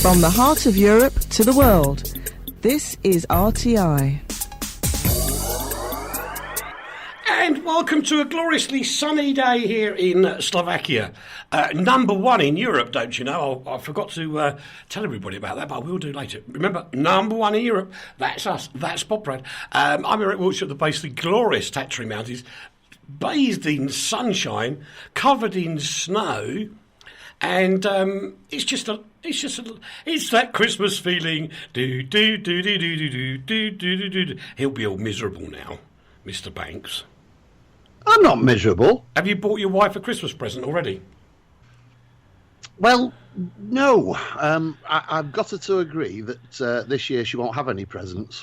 From the heart of Europe to the world, this is RTI. And welcome to a gloriously sunny day here in Slovakia. Number one in Europe, don't you know? I forgot to tell everybody about that, but I will do later. Remember, number one in Europe, that's us, that's Poprad. I'm Eric Wiltshire at the base of the glorious Tattery Mountains, bathed in sunshine, covered in snow, and it's that Christmas feeling. He'll be all miserable now, Mr. Banks. I'm not miserable. Have you bought your wife a Christmas present already? Well, no. I've got her to agree that this year she won't have any presents.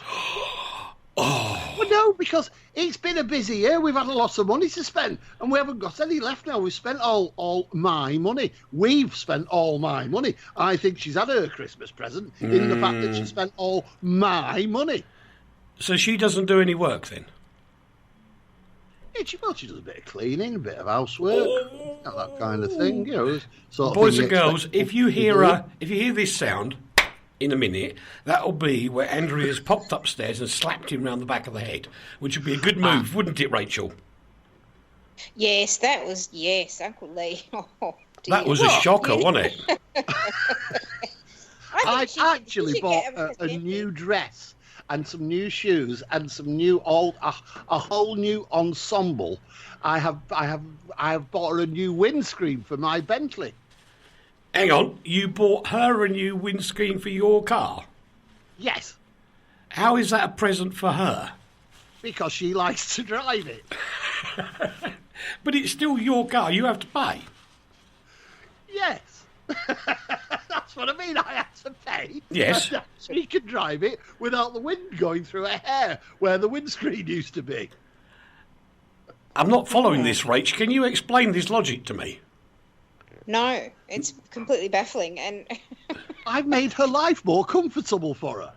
Oh. Well, no, because it's been a busy year. We've had a lot of money to spend, and we haven't got any left now. We've spent all my money. We've spent all my money. I think she's had her Christmas present in the fact that she spent all my money. So she doesn't do any work then? Yeah, she does a bit of cleaning, a bit of housework, that kind of thing. You know, sort Boys of and girls, if you hear this sound in a minute, that'll be where Andrea's popped upstairs and slapped him round the back of the head, which would be a good move, wouldn't it, Rachel? Yes, Uncle Leigh. Oh, that was a shocker, wasn't it? I actually bought a new dress and some new shoes and some new a whole new ensemble. I have bought her a new windscreen for my Bentley. Hang on, you bought her a new windscreen for your car? Yes. How is that a present for her? Because she likes to drive it. But it's still your car, you have to pay. Yes. That's what I mean, I had to pay. Yes. She could drive it without the wind going through her hair where the windscreen used to be. I'm not following this, Rach. Can you explain this logic to me? No, it's completely baffling, and I've made her life more comfortable for her.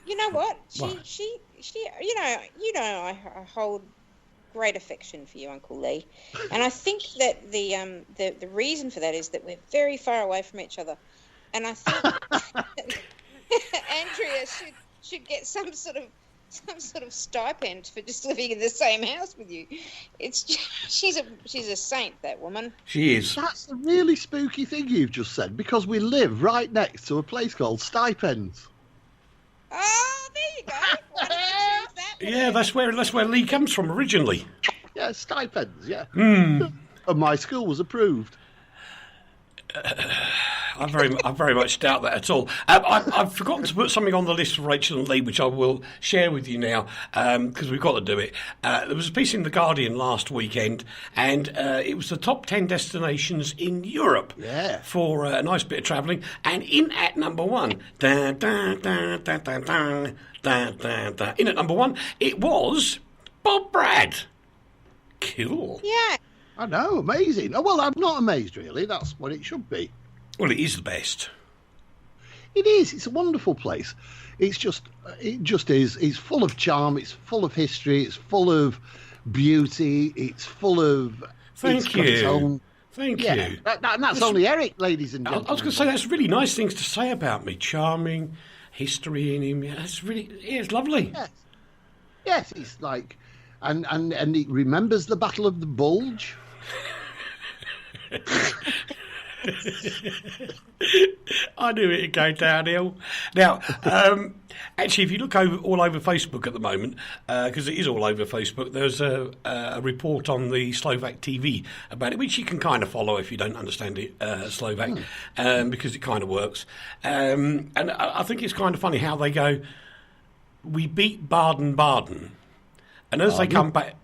You know what? She you know, I hold great affection for you, Uncle Leigh, and I think that the reason for that is that we're very far away from each other, and I think Andrea should get some sort of stipend for just living in the same house with you. She's a saint, that woman. She is. That's the really spooky thing you've just said, because we live right next to a place called Stipends. Oh, there you go. Why don't you choose that? Yeah, that's where Leigh comes from originally. Yeah, Stipends, yeah. And my school was approved. I very much doubt that at all. I've forgotten to put something on the list for Rachel and Leigh, which I will share with you now, because we've got to do it. There was a piece in The Guardian last weekend, and it was the top 10 destinations in Europe for a nice bit of travelling. And in at number one, in at number one, it was Poprad. Cool. Yeah. I know, amazing. Oh, well, I'm not amazed, really. That's what it should be. Well, it is the best. It is. It's a wonderful place. It just is. It's full of charm. It's full of history. It's full of beauty. It's full of... Thank you. Thank you. And that's only Eric, ladies and gentlemen. I was going to say, that's really nice things to say about me. Charming, history in him. Yeah, it's lovely. Yes, it's like... And it remembers the Battle of the Bulge. I knew it'd go downhill. Now, actually, if you look all over Facebook at the moment, because it is all over Facebook, there's a report on the Slovak TV about it, which you can kind of follow if you don't understand it, Slovak, because it kind of works. And I think it's kind of funny how they go, we beat Baden-Baden. And as they come back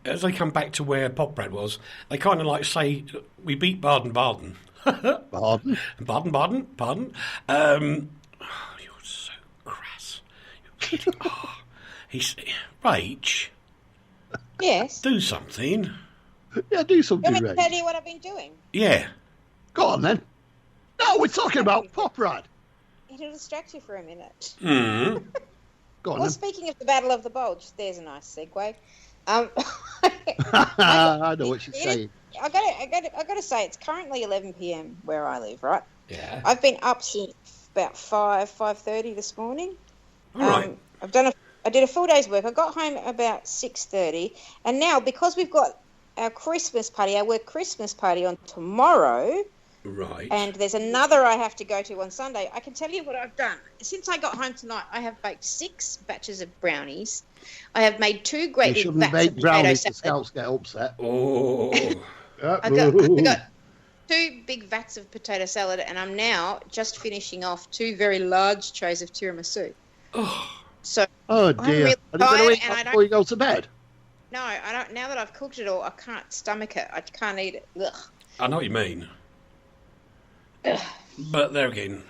to where Poprad was, they kind of like say, we beat Baden-Baden. Baden? Pardon. Oh, you're so crass. Rach. Yes. Do something. Yeah, do something, Let me Rach. tell you what I've been doing. Yeah. Go on, then. No, we're talking about Poprad. It'll distract you for a minute. Mm. Go on, Well, then. speaking of the Battle of the Bulge, there's a nice segue. I know what she's saying. I got to say, it's currently 11 p.m. where I live, right? Yeah. I've been up since about 5:30 this morning. All right. I did a full day's work. I got home about 6:30, and now because we've got our work Christmas party on tomorrow, Right. and there's another I have to go to on Sunday. I can tell you what I've done. Since I got home tonight, I have baked 6 batches of brownies. I have made 2 great big vats of potato brownies. The salad. scouts get upset. Oh. I got 2 big vats of potato salad, and I'm now just finishing off 2 very large trays of tiramisu. So Oh dear! really Are you going to eat and I that don't- before you go to bed? No, I don't. Now that I've cooked it all, I can't stomach it. I can't eat it. Ugh. I know what you mean. But there again,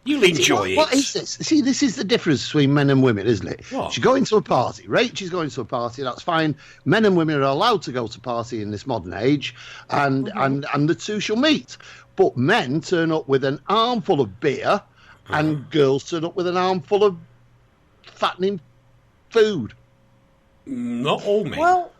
you'll enjoy it. What is this? See, this is the difference between men and women, isn't it? What? She's going to a party. Rach is going to a party. That's fine. Men and women are allowed to go to a party in this modern age, and the two shall meet. But men turn up with an armful of beer, and girls turn up with an armful of fattening food. Not all men. Well,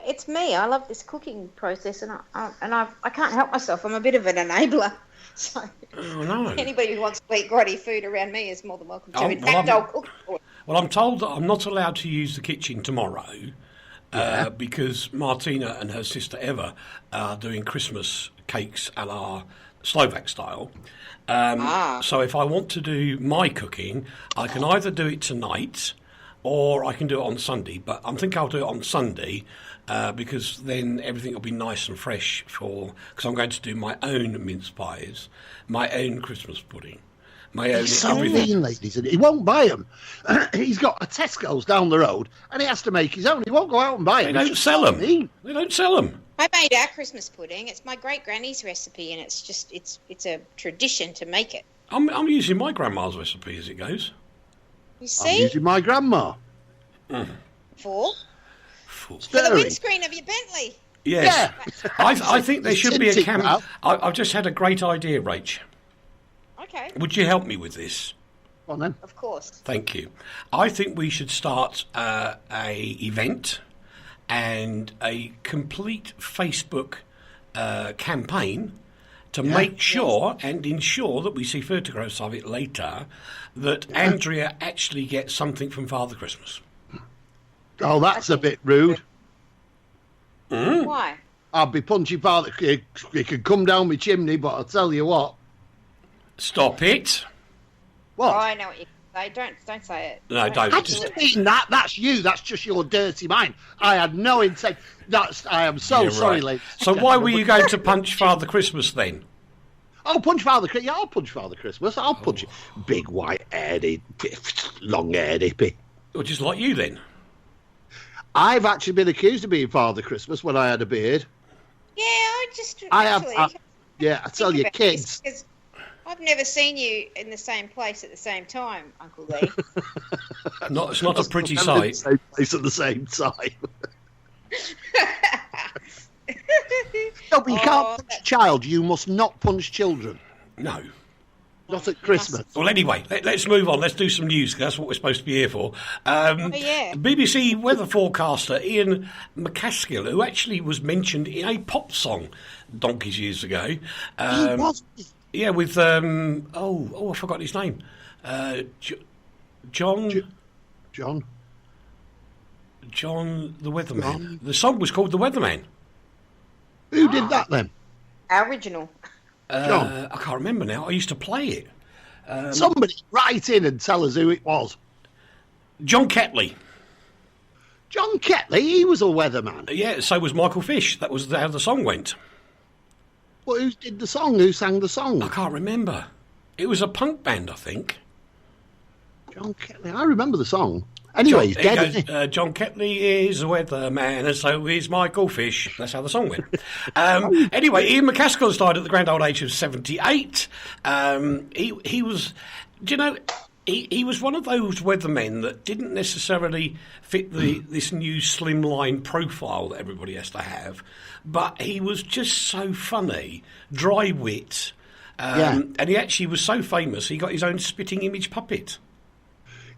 it's me. I love this cooking process, and I can't help myself. I'm a bit of an enabler. So Oh, no. anybody who wants to eat grotty food around me is more than welcome to. Oh, In well, fact, I'm- I'll cook for it. Well, I'm told that I'm not allowed to use the kitchen tomorrow because Martina and her sister Eva are doing Christmas cakes a la Slovak style. So if I want to do my cooking, I can either do it tonight or I can do it on Sunday. But I think I'll do it on Sunday because then everything will be nice and fresh because I'm going to do my own mince pies, my own Christmas pudding. My own He's so everything. mean, ladies, and he won't buy them. He's got a Tesco's down the road, and he has to make his own. He won't go out and buy They them. don't sell them. They don't sell them. I made our Christmas pudding. It's my great granny's recipe, and it's a tradition to make it. I'm using my grandma's recipe as it goes. You I'm see, using my grandma. for the Stirring. windscreen of your Bentley. Yes. Yeah. I think there should be a Tinted cam. out. I've just had a great idea, Rach. Okay, Would you help me with this? Go on then. of course. Thank you. I think we should start a event and a complete Facebook campaign to make sure and ensure that we see photographs of it later that Andrea actually gets something from Father Christmas. Oh, that's a bit rude. Why? I'll be punching Father. He could come down my chimney, but I'll tell you what. Stop it. What? Oh, I know what you say. Don't say it. No, don't. I didn't mean that. That's you. That's just your dirty mind. I had no intent. I am so You're sorry, right. ladies. So why were you going to punch Father Christmas then? I'll punch Father Christmas. Yeah, I'll punch Father Christmas. I'll punch it. Big white-haired, long-haired hippie. Or just like you then? I've actually been accused of being Father Christmas when I had a beard. Yeah, I just. I have. actually, Yeah, I tell think you, about kids. this, 'cause I've never seen you in the same place at the same time, Uncle Lee. It's not a pretty Never in the sight. same place at the same time. No, but you can't punch a child. You must not punch children. No. Not at Christmas. Well, anyway, let's move on. Let's do some news. 'Cause that's what we're supposed to be here for. Yeah. BBC weather forecaster Ian McCaskill, who actually was mentioned in a pop song donkeys years ago. He was. Yeah, with I forgot his name. John John. the Weatherman. The song was called The Weatherman. Who did that then? Our original. John. I can't remember now. I used to play it. Somebody write in and tell us who it was. John Ketley. John Ketley, he was a weatherman. Yeah, so was Michael Fish. That was how the song went. Well, who did the song? Who sang the song? I can't remember. It was a punk band, I think. John Ketley. I remember the song. Anyway, he's dead, isn't he? John Ketley is a weatherman, and so is Michael Fish. That's how the song went. Anyway, Ian McCaskill died at the grand old age of 78. He was, do you know, he was one of those weathermen that didn't necessarily fit this new slimline profile that everybody has to have, but he was just so funny, dry wit, and he actually was so famous he got his own spitting image puppet.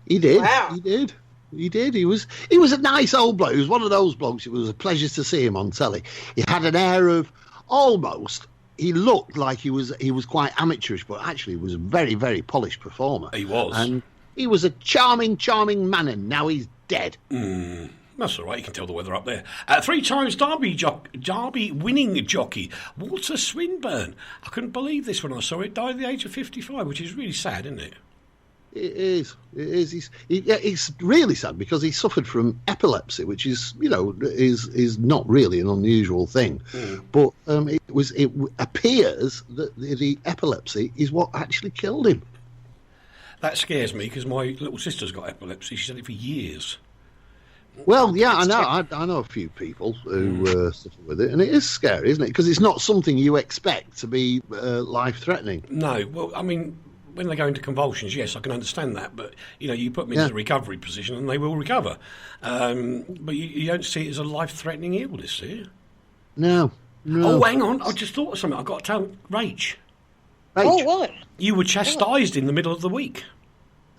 He did. Wow. He did. He did. He was a nice old bloke. He was one of those blokes. It was a pleasure to see him on telly. He had an air of almost. He looked like he was quite amateurish, but actually he was a very, very polished performer. He was. And he was a charming, charming man, and now he's dead. That's all right. You can tell the weather up there. 3 times Derby winning jockey Walter Swinburne. I couldn't believe this when I saw it. Died at the age of 55, which is really sad, isn't it? It is. It's really sad because he suffered from epilepsy, which is, is not really an unusual thing. But it appears that the epilepsy is what actually killed him. That scares me because my little sister's got epilepsy. She's had it for years. Well, yeah, I know. I know a few people who suffer with it, and it is scary, isn't it? Because it's not something you expect to be life-threatening. No. Well, I mean, when they go into convulsions, yes, I can understand that. But, you put them into the recovery position and they will recover. But you don't see it as a life-threatening illness, do you? No. Oh, hang on. I just thought of something. I've got to tell Rach. Oh, what? You were chastised in the middle of the week.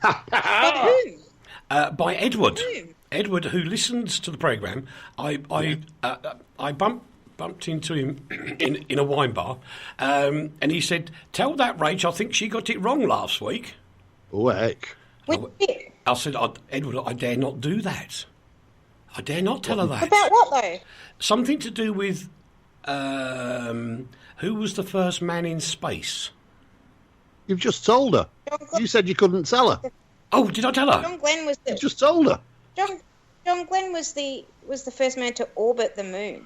By who? By Edward. Who? Edward, who listens to the programme. I bumped into him in a wine bar, and he said, "Tell that Rach, I think she got it wrong last week." Oh, heck. I said, Edward, I dare not do that. I dare not tell her that. About what, though? Something to do with who was the first man in space. You've just told her. You said you couldn't tell her. Oh, did I tell her? John Glenn was You just told her. John Glenn was the first man to orbit the moon.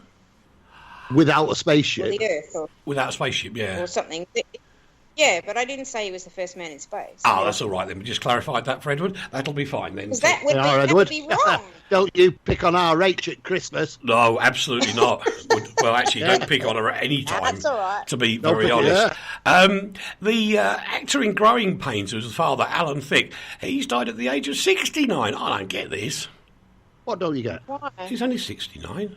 Without a Or spaceship. the Earth, Without a spaceship, yeah. or something. Yeah, but I didn't say he was the first man in space. Oh, that's all right then. We just clarified that for Edward. That'll be fine then. Because that would be wrong. Don't you pick on our Rach at Christmas. No, absolutely not. Well, actually, don't pick on her at any time. That's all right. To be very honest. The actor in Growing Pains, who's the father, Alan Thicke, he's died at the age of 69. I don't get this. What don't you get? Why? He's only 69.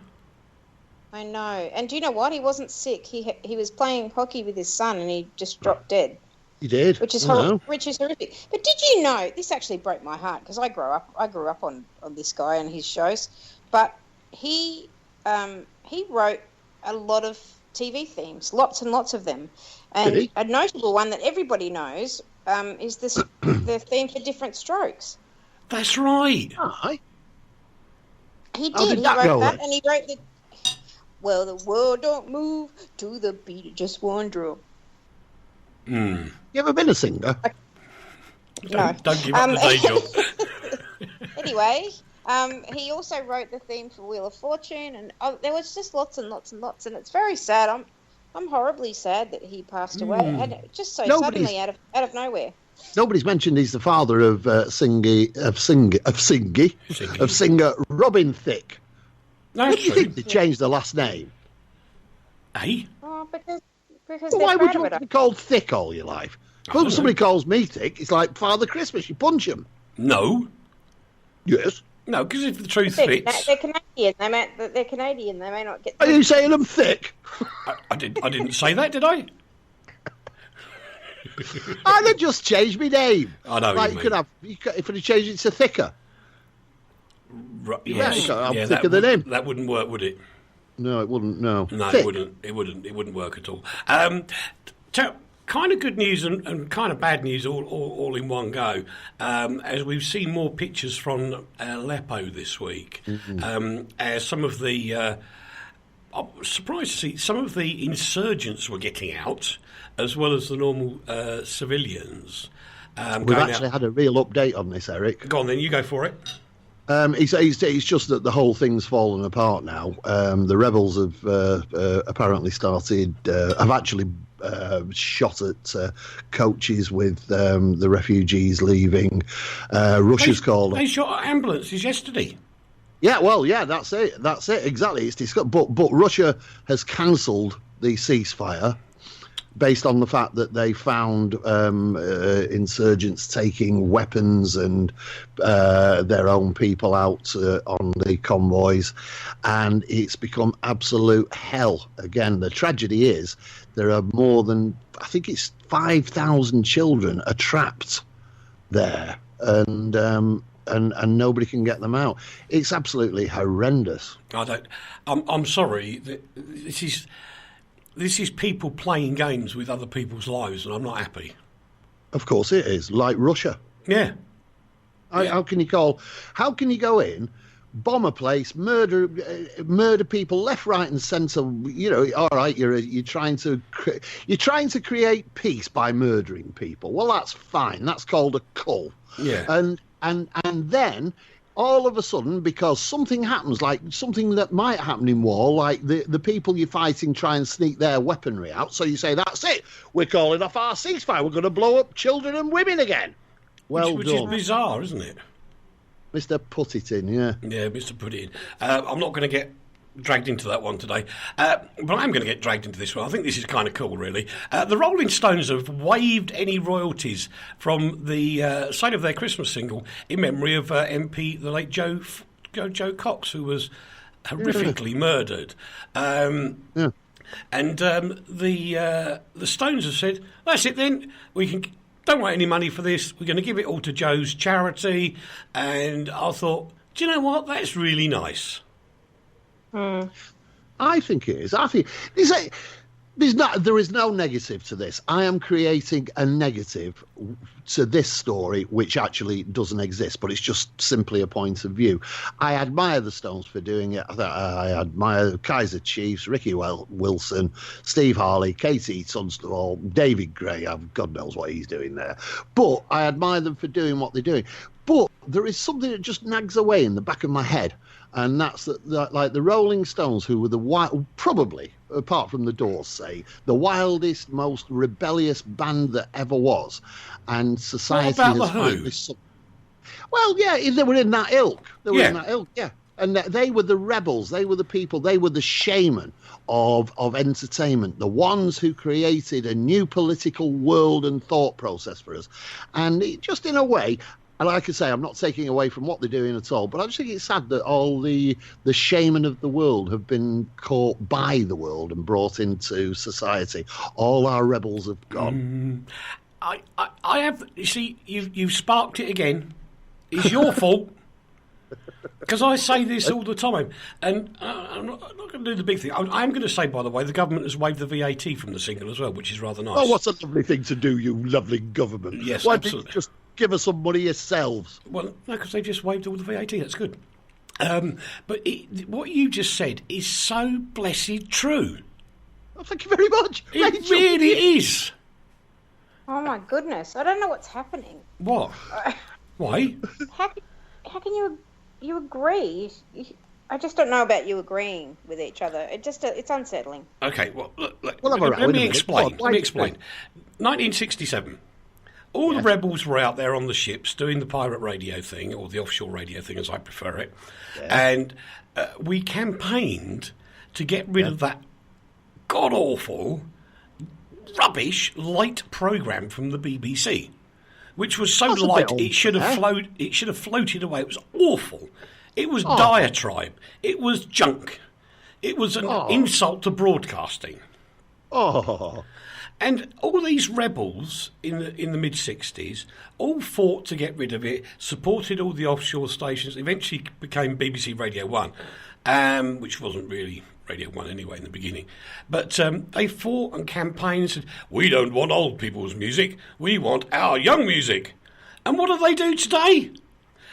I know. And do you know what? He wasn't sick. He was playing hockey with his son, and he just dropped dead. He did. Which is horrific. But did you know? This actually broke my heart because I grew up on this guy and his shows. But he wrote a lot of TV themes, lots and lots of them, and a notable one that everybody knows is the theme for Different Strokes. That's right. Aye. He How did. did He that wrote go that, then? and he wrote the. Well, the world don't move to the beat of just one drum. You ever been a singer? Don't give up the day job. Anyway, he also wrote the theme for Wheel of Fortune, and there was just lots and lots and lots, and it's very sad. I'm horribly sad that he passed away, and just so suddenly out of nowhere. Nobody's mentioned he's the father of singer Robin Thicke. That's What do you true. think they changed the last name? Hey? Oh, because Well, they're why would proud you of want to it. be called Thick all your life? don't If somebody calls me Thick, it's like Father Christmas. You punch him. No. Yes. No, because if the truth They're fits... Canadian. They're Canadian. They may not get. Are you saying I'm thick? I didn't say that, did I? I'd have just changed my name. I know Like what you could if I'd changed it to Thicker. Yes. I'm Yeah, thicker than him. That wouldn't work, would it? No, it wouldn't. No. No, Thick. it wouldn't work at all. Kind of good news and kind of bad news all in one go. As we've seen more pictures from Aleppo this week, as some of the I'm surprised to see some of the insurgents were getting out, as well as the normal civilians. We've actually had a real update on this, Eric. Go on, then you go for it. It's just that the whole thing's fallen apart now. The rebels have apparently have actually shot at coaches with the refugees leaving. Russia's called. They shot at ambulances yesterday. Yeah, well, yeah, that's it, exactly. It's discussed, but Russia has cancelled the ceasefire based on the fact that they found insurgents taking weapons and their own people out on the convoys, and it's become absolute hell. Again, the tragedy is there are more than, I think it's 5,000 children are trapped there, and and nobody can get them out. It's absolutely horrendous. I'm sorry. This is people playing games with other people's lives, and I'm not happy. Of course it is, like Russia. Yeah. How can you go in, bomb a place, murder people left, right, and centre? You know, all right, you're trying to create peace by murdering people. Well, that's fine. That's called a cull. Yeah. And then all of a sudden, because something happens, like something that might happen in war, like the people you're fighting try and sneak their weaponry out. So you say, that's it. We're calling off our ceasefire. We're going to blow up children and women again. Which is bizarre, isn't it? Mr. Put It In, yeah. Yeah, Mr. Put It In. I'm not going to get dragged into that one today, but I'm going to get dragged into this one. I think this is kind of cool, really. The Rolling Stones have waived any royalties from the sale of their Christmas single in memory of MP, the late Joe Cox, who was horrifically murdered. And the Stones have said, that's it then, don't want any money for this. We're going to give it all to Joe's charity. And I thought, do you know what? That's really nice. I think it is. I think there is no negative to this. I am creating a negative to this story, which actually doesn't exist, but it's just simply a point of view. I admire the Stones for doing it. I admire Kaiser Chiefs, Ricky Wilson, Steve Harley, Katie Tunstall, David Gray. God knows what he's doing there. But I admire them for doing what they're doing. But there is something that just nags away in the back of my head. And that's that, like the Rolling Stones, who were probably, apart from the Doors, say, the wildest, most rebellious band that ever was. And society what about has the Who? this. Well, yeah, they were in that ilk. Yeah. And they were the rebels. They were the people. They were the shaman of entertainment, the ones who created a new political world and thought process for us. And just in a way, and like I say, I'm not taking away from what they're doing at all, but I just think it's sad that all the shaman of the world have been caught by the world and brought into society. All our rebels have gone. I have. You see, you've sparked it again. It's your fault. Because I say this all the time, and I'm not going to do the big thing. I'm going to say, by the way, the government has waived the VAT from the single as well, which is rather nice. Oh, what a lovely thing to do, you lovely government. Yes, Why absolutely. didn't you just give us some money yourselves? Well, no, because they just waived all the VAT. That's good. But what you just said is so blessed true. Oh, thank you very much. It Rachel. really is. Oh my goodness! I don't know what's happening. What? Why? How can you agree? I just don't know about you agreeing with each other. It's unsettling. Okay, well, look, Let me explain. 1967. All the rebels were out there on the ships doing the pirate radio thing, or the offshore radio thing, as I prefer it. Yeah. And we campaigned to get rid of that god-awful, rubbish, light programme from the BBC, which was so light it should have floated away. It was awful. It was diatribe. It was junk. It was an insult to broadcasting. Oh. And all these rebels in the mid-60s all fought to get rid of it, supported all the offshore stations, eventually became BBC Radio 1, which wasn't really Radio 1 anyway in the beginning. But they fought and campaigned and said, we don't want old people's music, we want our young music. And what do they do today?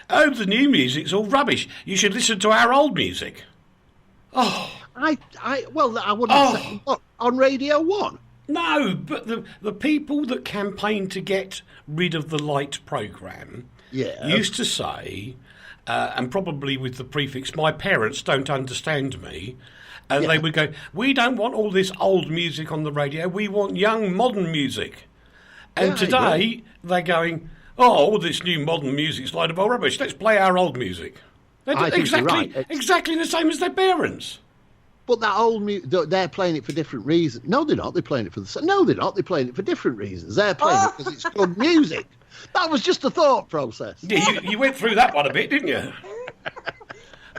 Oh, the new music's all rubbish. You should listen to our old music. Oh. I wouldn't say... What, on Radio 1? No, but the people that campaigned to get rid of the light programme used to say, and probably with the prefix, my parents don't understand me, and they would go, we don't want all this old music on the radio, we want young modern music. And today they're going, all this new modern music's a load of old rubbish, let's play our old music. Exactly the same as their parents. But that old music, they're playing it for different reasons. No, they're not. They're playing it for they're not. They're playing it for different reasons. They're playing it because it's good music. That was just a thought process. Yeah, you went through that one a bit, didn't you?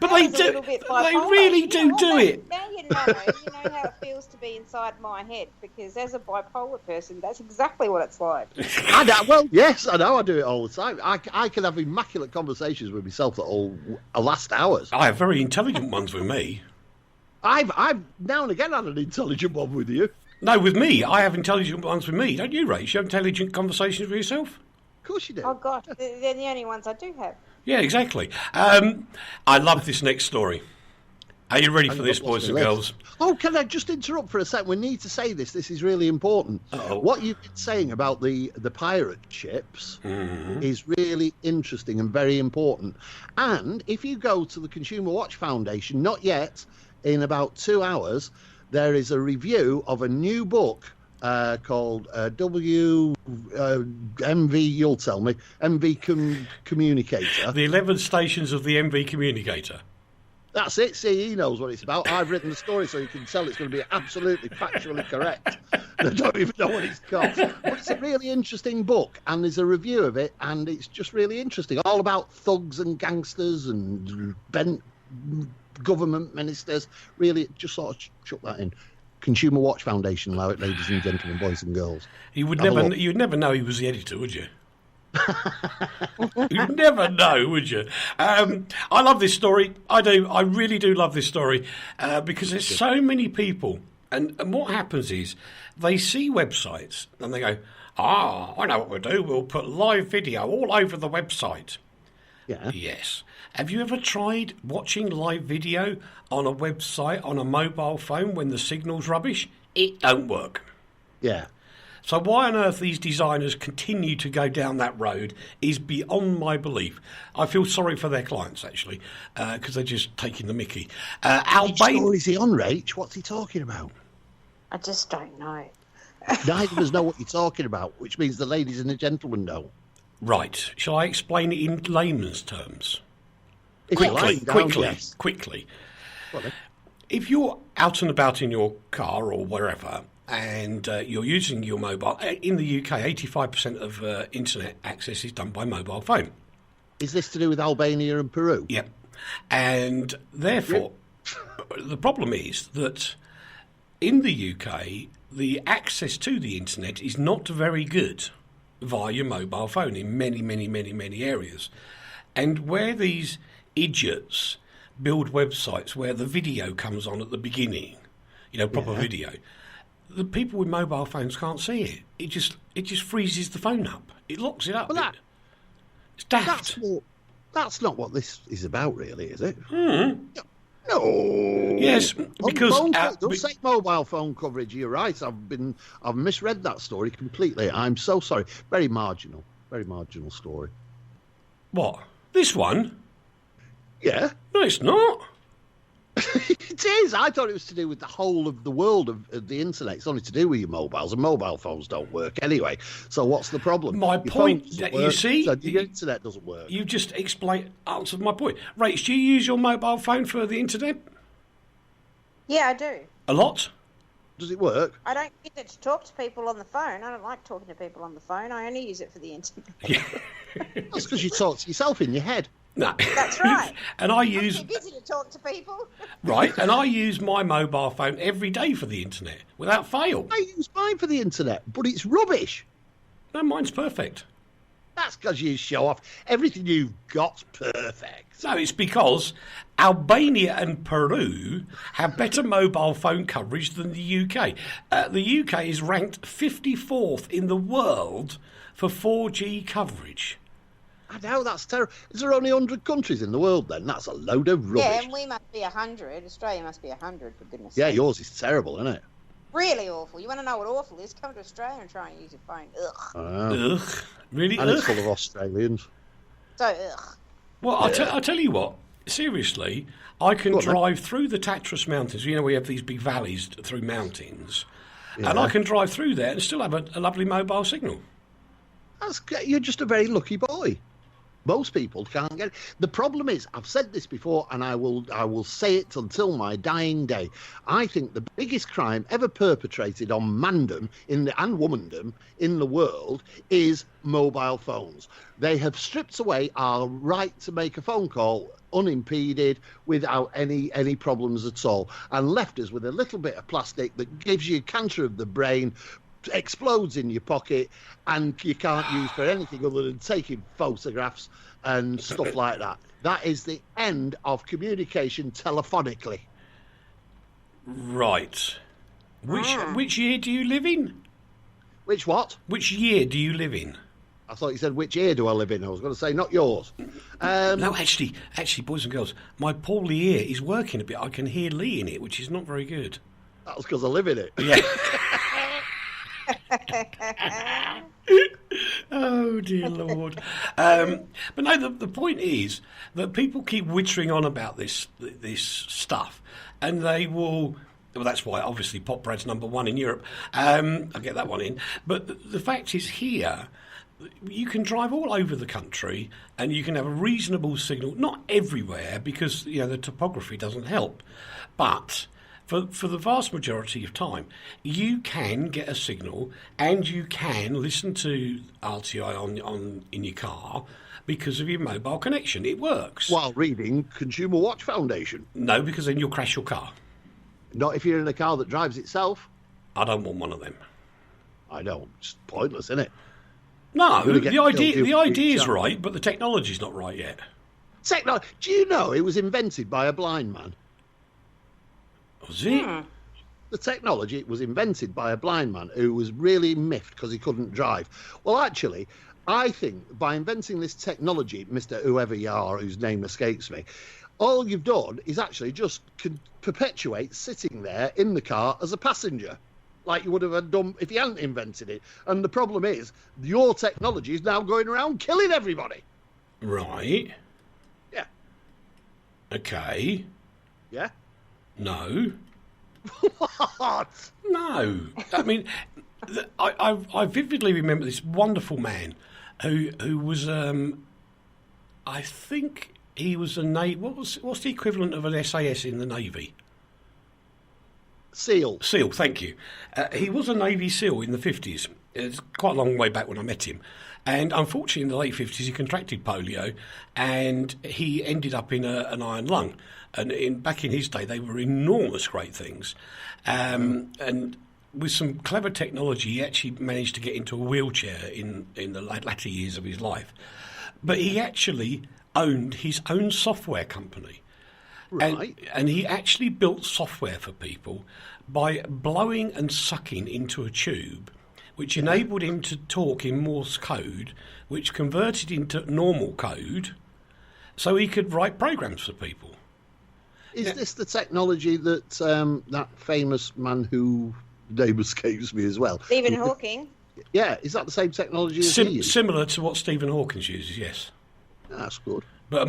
But they do. They really do it. Now you know how it feels to be inside my head, because as a bipolar person, that's exactly what it's like. I know, well, yes, I know. I do it all the time. I can have immaculate conversations with myself that all last hours. I have very intelligent ones with me. I've now and again had an intelligent one with you. No, with me, I have intelligent ones with me. Don't you, Rach? You have intelligent conversations with yourself? Of course you do. Oh gosh, they're the only ones I do have. Yeah, exactly. I love this next story. Are you ready for this, boys and girls? Oh, can I just interrupt for a second? We need to say this. This is really important. Uh-oh. What you've been saying about the pirate ships is really interesting and very important. And if you go to the Consumer Watch Foundation, not yet, in about 2 hours, there is a review of a new book called MV, you'll tell me, MV Communicator. The 11 stations of the MV Communicator. That's it. See, he knows what it's about. I've written the story so you can tell it's going to be absolutely factually correct. I don't even know what it's called. But it's a really interesting book, and there's a review of it, and it's just really interesting. All about thugs and gangsters and bent government ministers. Really, just sort of chuck that in. Consumer Watch Foundation, allow it, ladies and gentlemen, boys and girls. You'd never know he was the editor, would you? You'd never know, would you? I love this story. I do. I really do love this story because there's so many people. And what happens is they see websites and they go, I know what we'll do. We'll put live video all over the website. Yeah. Yes. Have you ever tried watching live video on a website on a mobile phone when the signal's rubbish? It don't work. Yeah. So why on earth these designers continue to go down that road is beyond my belief. I feel sorry for their clients, actually, because they're just taking the mickey. Which story is he on, Rach? What's he talking about? I just don't know. Neither of us know what you're talking about, which means the ladies and the gentlemen know. Right. Shall I explain it in layman's terms? Quickly. Well, If you're out and about in your car or wherever, and you're using your mobile, in the UK, 85% of internet access is done by mobile phone. is this to do with Albania and Peru? Yep. And therefore, the problem is that in the UK, the access to the internet is not very good via your mobile phone in many, many, many, many areas. And where these idiots build websites where the video comes on at the beginning, proper video, the people with mobile phones can't see it. It just freezes the phone up. It locks it up. Well, it's daft. That's not what this is about, really, is it? No. Yes, because don't say mobile phone coverage. You're right. I've misread that story completely. I'm so sorry. Very marginal story. What? This one? Yeah. No, it's not. It is. I thought it was to do with the whole of the world of the internet. It's only to do with your mobiles, and mobile phones don't work anyway. So what's the problem? My point, you see, so the internet doesn't work. You just answered my point. Rach, do you use your mobile phone for the internet? Yeah, I do. A lot? Does it work? I don't use it to talk to people on the phone. I don't like talking to people on the phone. I only use it for the internet. Yeah. That's because you talk to yourself in your head. No. That's right. And I'm too busy to talk to people. Right, and I use my mobile phone every day for the internet, without fail. I use mine for the internet, but it's rubbish. No, mine's perfect. That's because you show off. Everything you've got's perfect. No, it's because Albania and Peru have better mobile phone coverage than the UK. The UK is ranked 54th in the world for 4G coverage. I know, that's terrible. Is there only 100 countries in the world then? That's a load of rubbish. Yeah, and we must be 100. Australia must be 100, for goodness sake. Yeah, yours is terrible, isn't it? Really awful. You want to know what awful is? Come to Australia and try and use your phone. Ugh. Ugh. Really? And ugh. it's full of Australians. So, ugh. Well, I'll tell you what. Seriously, I can drive through the Tatras Mountains. We have these big valleys through mountains. Yeah. And I can drive through there and still have a lovely mobile signal. You're just a very lucky boy. Most people can't get it. The problem is, I've said this before, and I will say it until my dying day. I think the biggest crime ever perpetrated on mandom and womandom in the world is mobile phones. They have stripped away our right to make a phone call unimpeded, without any problems at all, and left us with a little bit of plastic that gives you cancer of the brain, explodes in your pocket, and you can't use for anything other than taking photographs and stuff like that. That is the end of communication telephonically. Right. Which year do you live in? Which what? Which year do you live in? I thought you said, which ear do I live in? I was going to say, not yours. No, actually, boys and girls, my poorly ear is working a bit. I can hear Leigh in it, which is not very good. That's because I live in it. Yeah. Oh, dear Lord. But no, the point is that people keep wittering on about this stuff, and they will... Well, that's why, obviously, Poprad's #1 in Europe. I'll get that one in. But the fact is here... You can drive all over the country and you can have a reasonable signal, not everywhere because the topography doesn't help, but for the vast majority of time you can get a signal and you can listen to RTI in your car because of your mobile connection. It works. While reading Consumer Watch Foundation. No, because then you'll crash your car. Not if you're in a car that drives itself. I don't want one of them. I know, it's pointless, isn't it? No, the idea is right, but the technology's not right yet. Do you know it was invented by a blind man? Was it? The technology was invented by a blind man who was really miffed because he couldn't drive. Well, actually, I think by inventing this technology, Mr. Whoever you are, whose name escapes me, all you've done is actually just perpetuate sitting there in the car as a passenger, like you would have done if you hadn't invented it. And the problem is, your technology is now going around killing everybody. Right. Yeah. Okay. Yeah? No. What? No. I mean, I vividly remember this wonderful man who was, I think he was a Navy... What's the equivalent of an SAS in the Navy? SEAL, thank you. He was a Navy SEAL in the 50s. It's quite a long way back when I met him. And unfortunately, in the late 50s, he contracted polio and he ended up in an iron lung. And back in his day, they were enormous great things. And with some clever technology, he actually managed to get into a wheelchair in the latter years of his life. But he actually owned his own software company. Right. And he actually built software for people by blowing and sucking into a tube, which enabled him to talk in Morse code, which converted into normal code, so he could write programs for people. Is this the technology that that famous man who name escapes me as well? Stephen Hawking. Yeah, is that the same technology as he used? Similar to what Stephen Hawking uses, yes. That's good. But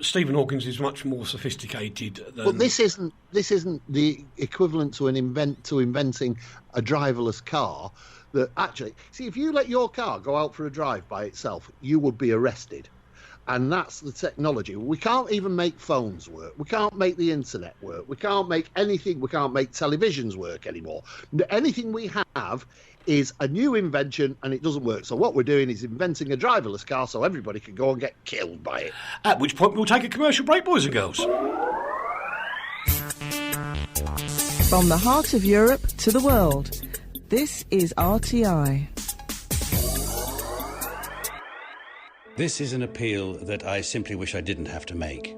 Stephen Hawking is much more sophisticated than... But this isn't the equivalent to inventing a driverless car. That actually, see, if you let your car go out for a drive by itself, you would be arrested. And that's the technology. We can't even make phones work. We can't make the internet work. We can't make anything. We can't make televisions work anymore. Anything we have is a new invention and it doesn't work. So what we're doing is inventing a driverless car so everybody can go and get killed by it. At which point we'll take a commercial break, boys and girls. From the heart of Europe to the world, this is RTI. This is an appeal that I simply wish I didn't have to make.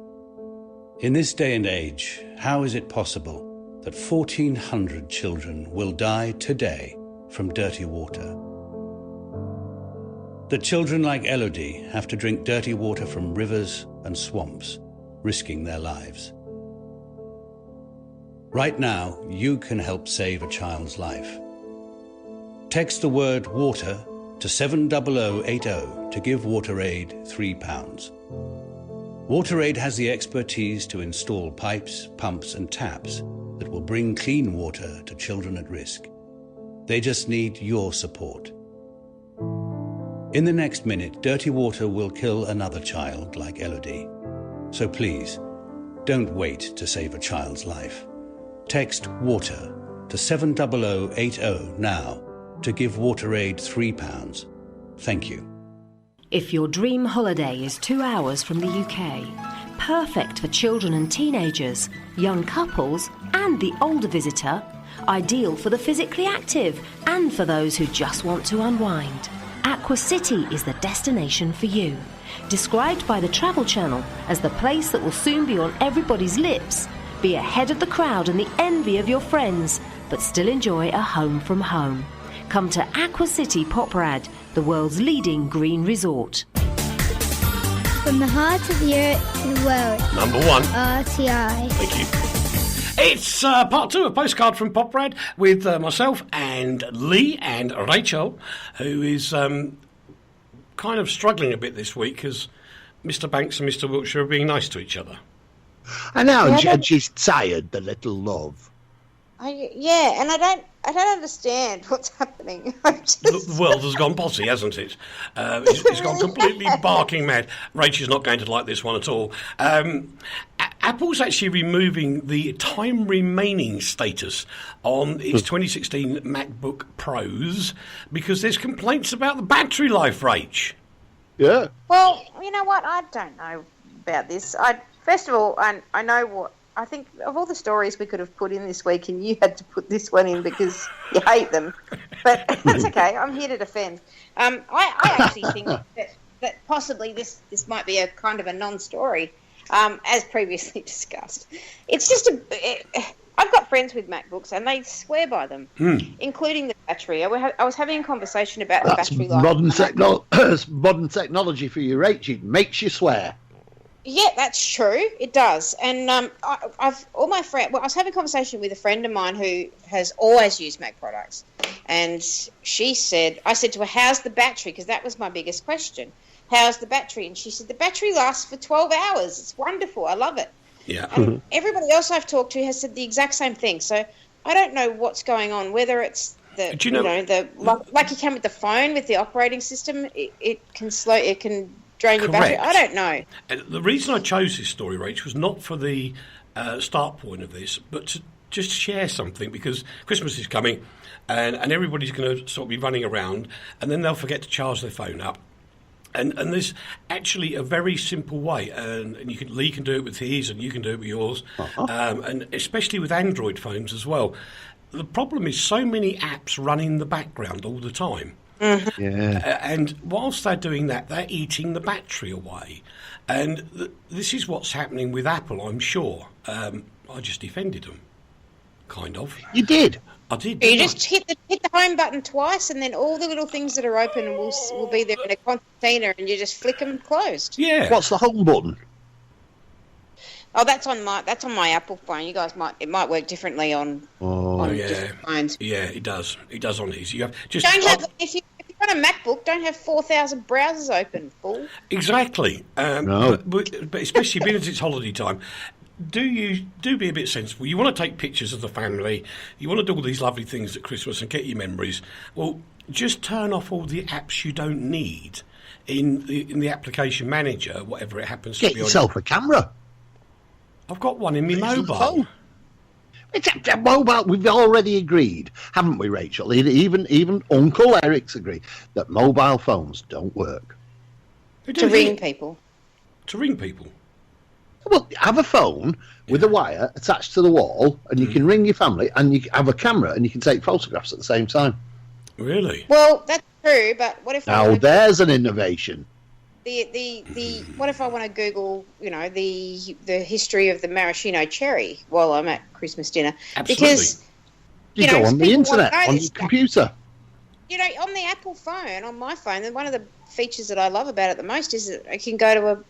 In this day and age, how is it possible that 1,400 children will die today from dirty water? The children like Elodie have to drink dirty water from rivers and swamps, risking their lives. Right now, you can help save a child's life. Text the word water to 70080 to give WaterAid £3. WaterAid has the expertise to install pipes, pumps and taps that will bring clean water to children at risk. They just need your support. In the next minute, dirty water will kill another child like Elodie. So please, don't wait to save a child's life. Text WATER to 70080 now to give WaterAid £3. Thank you. If your dream holiday is 2 hours from the UK, perfect for children and teenagers, young couples and the older visitor, ideal for the physically active and for those who just want to unwind, Aqua City is the destination for you. Described by the Travel Channel as the place that will soon be on everybody's lips, be ahead of the crowd and the envy of your friends, but still enjoy a home from home. Come to Aqua City Poprad, the world's leading green resort. From the heart of Europe to the world. Number 1. RTI. Thank you. It's part 2 of Postcard from Poprad with myself and Leigh and Rachel, who is kind of struggling a bit this week because Mr. Banks and Mr. Wiltshire are being nice to each other. I know, and she's tired, the little love. And I don't understand what's happening. The world has gone bossy, hasn't it? It's gone completely barking mad. Rach is not going to like this one at all. Apple's actually removing the time remaining status on its 2016 MacBook Pros because there's complaints about the battery life, Rach. Yeah. Well, you know what? I don't know about this. First of all, I know what. I think of all the stories we could have put in this week, and you had to put this one in because you hate them. But that's okay. I'm here to defend. I actually think that possibly this might be a kind of a non-story, as previously discussed. It's just I've got friends with MacBooks, and they swear by them, including the battery. I was having a conversation about the battery life. Modern technology for you, Rach. It makes you swear. Yeah, that's true. It does. And I've all my friends. Well, I was having a conversation with a friend of mine who has always used Mac products, and she said, I said to her, "How's the battery?" Because that was my biggest question. How's the battery? And she said, "The battery lasts for 12 hours. It's wonderful. I love it." Yeah. And everybody else I've talked to has said the exact same thing. So I don't know what's going on. Whether it's the like you can with the phone with the operating system, it can slow. It can drain your battery. I don't know. And the reason I chose this story, Rach, was not for the start point of this, but to just share something because Christmas is coming and everybody's going to sort of be running around and then they'll forget to charge their phone up. And there's actually a very simple way, and Leigh can do it with his and you can do it with yours, and especially with Android phones as well. The problem is so many apps run in the background all the time. Mm-hmm. Yeah. And whilst they're doing that, they're eating the battery away. And this is what's happening with Apple, I'm sure. I just defended them, kind of. You did? I did. You just hit the home button twice, and then all the little things that are open will be there in a container, and you just flick them closed. Yeah. What's the home button? Oh, that's on my Apple phone. You guys might work differently on different phones. Yeah, it does. It does on his. You have just if you've got a MacBook, don't have 4,000 browsers open, fool. Exactly. No. But especially being as it's holiday time, do be a bit sensible. You want to take pictures of the family. You want to do all these lovely things at Christmas and get your memories. Well, just turn off all the apps you don't need in the application manager, whatever it happens to be. Get yourself a camera. I've got one in my mobile. It's a mobile. We've already agreed, haven't we, Rachel? Even Uncle Eric's agreed that mobile phones don't work. To ring people. To ring people. Well, have a phone with a wire attached to the wall, and you can ring your family, and you have a camera, and you can take photographs at the same time. Really? Well, that's true, but what if... Now, there's an innovation. The what if I want to Google, the history of the maraschino cherry while I'm at Christmas dinner? Absolutely. Because you go on the internet, on your computer. On the Apple phone, on my phone, and one of the features that I love about it the most is that it can go to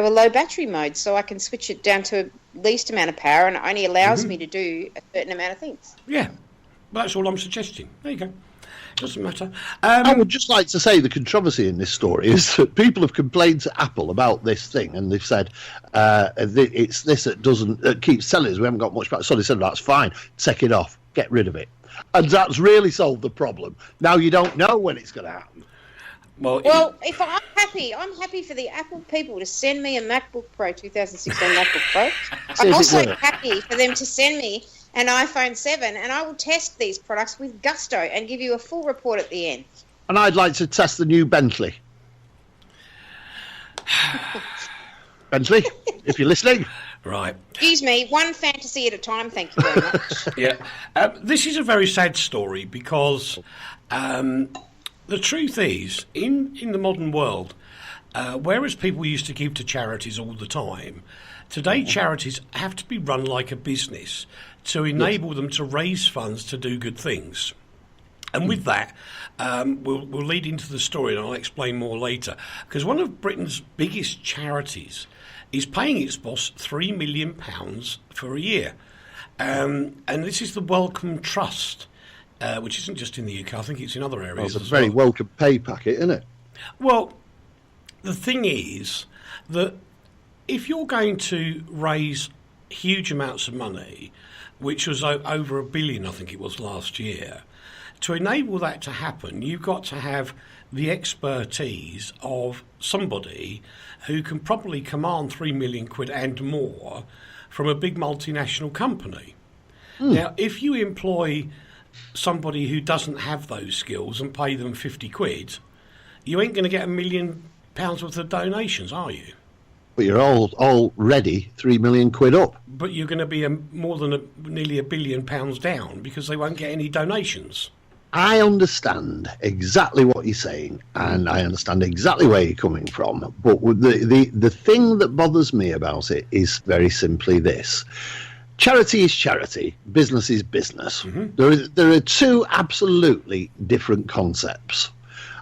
a low battery mode, so I can switch it down to least amount of power, and it only allows me to do a certain amount of things. Yeah, that's all I'm suggesting. There you go. Doesn't matter. I would just like to say the controversy in this story is that people have complained to Apple about this thing, and they've said it's this that keeps selling us. We haven't got much back. So they said that's fine. Take it off. Get rid of it. And that's really solved the problem. Now you don't know when it's going to happen. Well, if I'm happy for the Apple people to send me a MacBook Pro 2016 MacBook Pro. I'm also happy for them to send me an iPhone 7, and I will test these products with gusto and give you a full report at the end. And I'd like to test the new Bentley. Bentley, if you're listening. Right. Excuse me, one fantasy at a time, thank you very much. Yeah. This is a very sad story because the truth is, in the modern world, whereas people used to give to charities all the time, today charities have to be run like a business to enable them to raise funds to do good things. And with that, we'll lead into the story, and I'll explain more later. Because one of Britain's biggest charities is paying its boss £3 million for a year. And this is the Wellcome Trust, which isn't just in the UK, I think it's in other areas as well. It's a very welcome pay packet, isn't it? Well, the thing is that if you're going to raise huge amounts of money, which was over £1 billion, I think it was last year, to enable that to happen, you've got to have the expertise of somebody who can probably command £3 million and more from a big multinational company. Now, if you employ somebody who doesn't have those skills and pay them £50, you ain't going to get £1 million worth of donations, are you? But you're already £3 million up. But you're going to be nearly £1 billion down because they won't get any donations. I understand exactly what you're saying, and I understand exactly where you're coming from. But the thing that bothers me about it is very simply this. Charity is charity, business is business. Mm-hmm. There are two absolutely different concepts.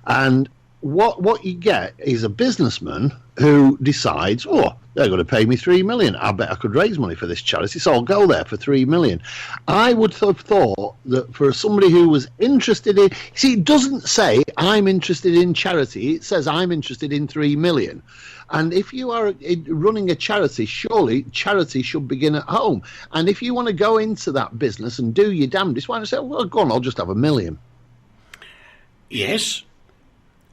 And what you get is a businessman who decides, they're going to pay me $3 million. I bet I could raise money for this charity, so I'll go there for $3 million. I would have thought that for somebody who was interested in... See, it doesn't say, I'm interested in charity. It says, I'm interested in $3 million. And if you are running a charity, surely charity should begin at home. And if you want to go into that business and do your damnedest, why not say, well, go on, I'll just have $1 million. Yes.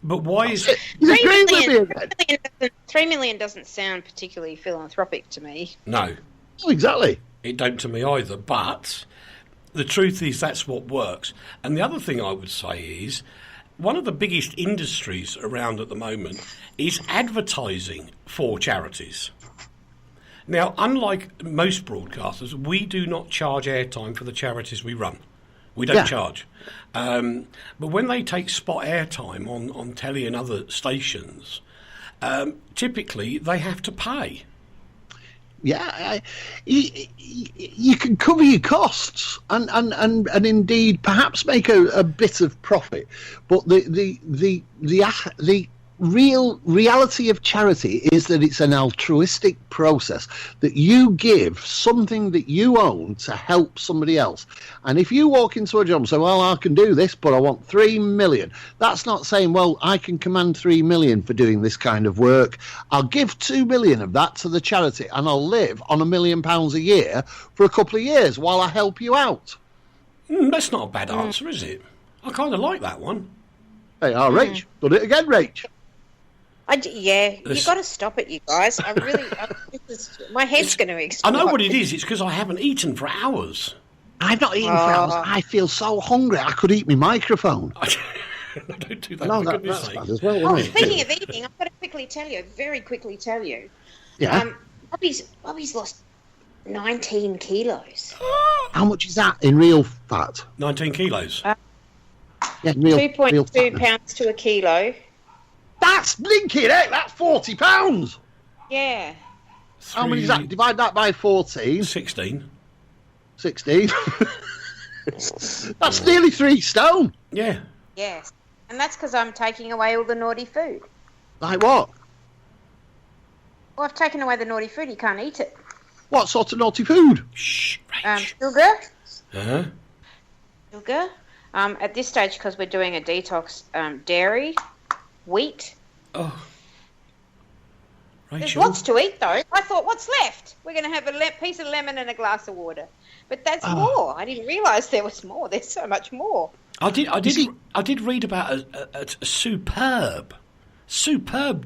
But why is it? $3 million doesn't sound particularly philanthropic to me. No. Oh, exactly. It don't to me either. But the truth is that's what works. And the other thing I would say is one of the biggest industries around at the moment is advertising for charities. Now, unlike most broadcasters, we do not charge airtime for the charities we run. We don't charge. But when they take spot airtime on telly and other stations, typically they have to pay. Yeah, you can cover your costs and indeed perhaps make a bit of profit. But the reality of charity is that it's an altruistic process, that you give something that you own to help somebody else. And if you walk into a job and say, well, I can do this, but I want $3 million, that's not saying, well, I can command $3 million for doing this kind of work. I'll give $2 million of that to the charity and I'll live on £1 million a year for a couple of years while I help you out. That's not a bad answer, is it? I kind of like that one. Hey, Rach, done it again, Rach. You've got to stop it, you guys. My head's going to explode. I know what it is. It's because I haven't eaten for hours. I've not eaten for hours. I feel so hungry. I could eat my microphone. Don't do that. No, that's bad as well. Speaking of eating, I've got to very quickly tell you. Yeah. Bobby's lost 19 kilos. How much is that in real fat? 19 kilos. 2.2 pounds to a kilo. That's blinking, that's £40. Yeah. How many is that? Divide that by 14. 16. 16. That's nearly 3 stone. Yeah. Yes. And that's because I'm taking away all the naughty food. Like what? Well, I've taken away the naughty food. You can't eat it. What sort of naughty food? Shh, Rach. Sugar. Uh-huh. Sugar. At this stage, because we're doing a detox, dairy, wheat. Oh. Rachel. There's lots to eat, though. I thought, what's left? We're going to have a piece of lemon and a glass of water. But that's more. I didn't realise there was more. There's so much more. I did read about a superb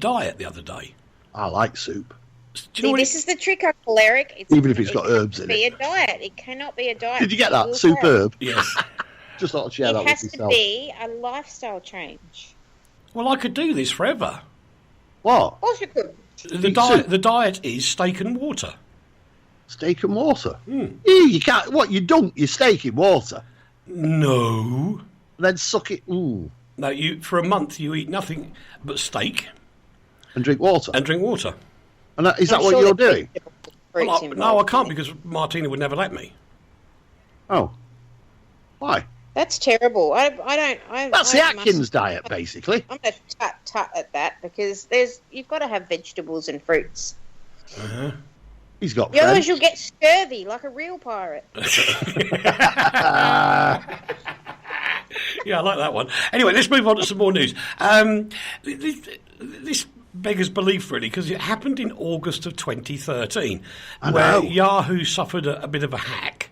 diet the other day. I like soup. This is the trick, Uncle Eric. Even if it's got herbs in it. It cannot be a diet. It cannot be a diet. Did you get that? Superb. Yes. Just thought I'd share that with yourself. It has to be a lifestyle change. Well, I could do this forever. What? Of course you could. The diet is steak and water. Steak and water? You can't... What, you dunk your steak in water? No. Then suck it... Ooh. No, for a month you eat nothing but steak. And drink water? And drink water. And is that what you're doing? Well, no, I can't because Martina would never let me. Oh. Why? That's terrible. I don't... That's the Atkins diet, basically. I'm going to tut at that because you've got to have vegetables and fruits. Uh-huh. He's got Otherwise friends. you'll get scurvy like a real pirate. Yeah, I like that one. Anyway, let's move on to some more news. This beggars belief, really, because it happened in August of 2013, where Yahoo suffered a bit of a hack.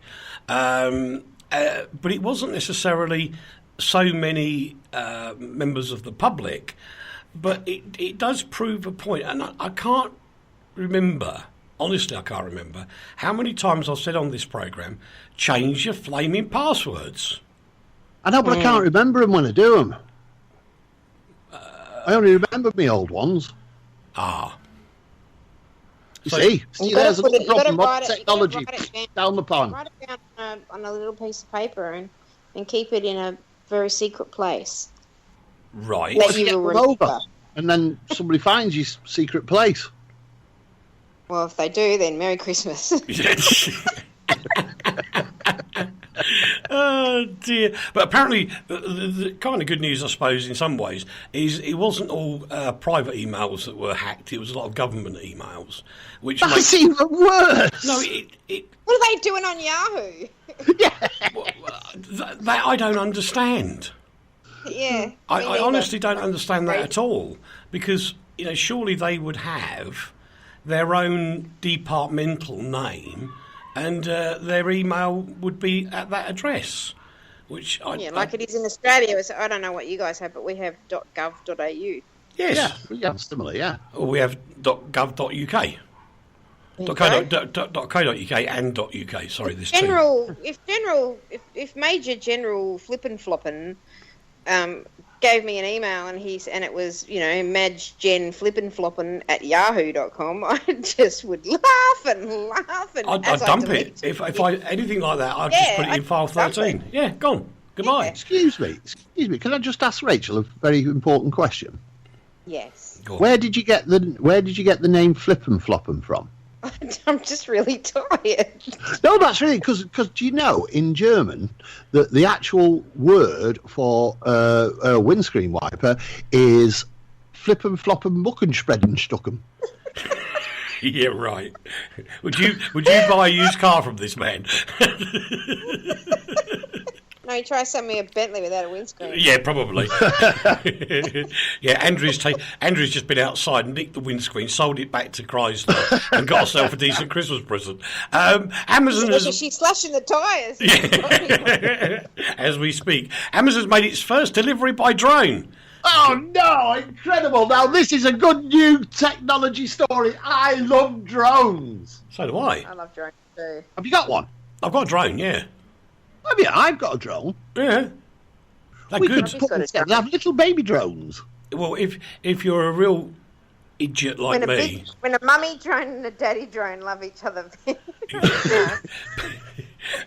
But it wasn't necessarily so many members of the public, but it does prove a point. And I can't remember, honestly I can't remember, how many times I've said on this programme, change your flaming passwords. I know, but I can't remember them when I do them. I only remember my old ones. Ah. You see, there's a little problem. Modern technology down the pond. Write it down on a little piece of paper and keep it in a very secret place. Right. That you will remember. Over, and then somebody finds your secret place. Well, if they do, then Merry Christmas. Oh dear! But apparently, the kind of good news, I suppose, in some ways, is it wasn't all private emails that were hacked. It was a lot of government emails, which that's even worse. No, what are they doing on Yahoo? That I don't understand. Yeah, I honestly don't understand that at all, because surely they would have their own departmental name. And their email would be at that address, which like it is in Australia. I don't know what you guys have, but we have .gov.au. Yes, yeah, we have similar, yeah. Or we have .gov.uk, .co.uk and .uk. Sorry, there's two. If Major General Flippin' Floppin' gave me an email and it was Madge Gen Flippin' Floppin' at yahoo.com, I just would laugh and I'd dump it. If I anything like that, I'd just put it in file 13. Yeah, gone. Goodbye. Yeah. Excuse me. Can I just ask Rachel a very important question? Yes. Where did you get the name Flippin' Floppin' from? I'm just really tired. No, that's really because do you know in German that the actual word for a windscreen wiper is Flippen Floppen Muckenspreaden Stucken. Yeah, right. Would you buy a used car from this man? No, you try selling me a Bentley without a windscreen. Yeah, probably. Yeah, Andrew's just been outside and nicked the windscreen, sold it back to Chrysler, and got herself a decent Christmas present. Amazon she's slashing the tyres. Yeah. As we speak, Amazon's made its first delivery by drone. Oh no! Incredible! Now this is a good new technology story. I love drones. So do I. I love drones too. Have you got one? I've got a drone. Yeah. I mean, I've got a drone. Yeah. They're We good. could put them together. They have little baby drones. Well, if you're a real idiot like me, when a mummy drone and a daddy drone love each other.